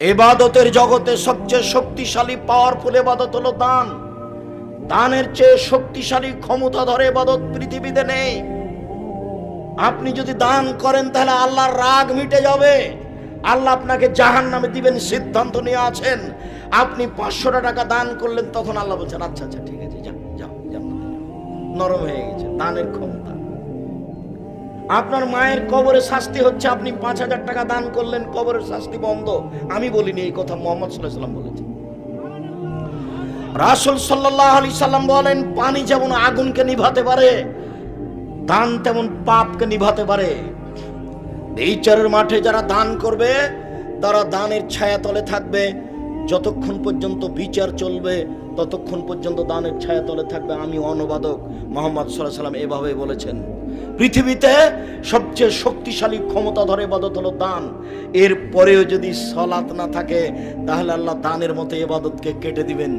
ইবাদতের জগতে সবচেয়ে শক্তিশালী পাওয়ারফুল ইবাদত হলো দান। দানের চেয়ে শক্তিশালী ক্ষমতাধর ইবাদত পৃথিবীতে নেই। আপনি যদি দান করেন তাহলে আল্লাহর রাগ মিটে যাবে, আল্লাহ আপনাকে জাহান্নামে দিবেন সিদ্ধান্ত নিয়ে আছেন। আপনি 500 টাকা দান করলেন, তখন আল্লাহ বলছেন আচ্ছা আচ্ছা ঠিক আছে, যাও যাও, নরম হয়ে গেছে দানের ক্ষমতা। আপনার মায়ের কবরে শাস্তি হচ্ছে, আপনি 5000 টাকা দান করলেন, কবরের শাস্তি বন্ধ। আমি বলিনি, এই কথা মুহাম্মদ সাল্লাল্লাহু আলাইহি ওয়াসাল্লাম বলেছেন। রাসূল সাল্লাল্লাহু আলাইহি সাল্লাম বলেন, পানি যেমন আগুনকে নিভাতে পারে, দান তেমন পাপকে নিভাতে পারে। বিচারের মাঠে যারা দান করবে তারা দানের ছায়াতলে থাকবে। যতক্ষণ পর্যন্ত বিচার চলবে ততক্ষণ পর্যন্ত দানের ছায়াতলে থাকবে। আমি অনুবাদক মুহাম্মদ সাল্লাল্লাহু আলাইহি সাল্লাম এভাবে বলেছেন। পৃথিবীতে সবচেয়ে শক্তিশালী ক্ষমতাধর ইবাদত হলো দান। এর পরেও যদি সালাত না থাকে তাহলে আল্লাহ দানের মতো ইবাদতকে কেটে দিবেন।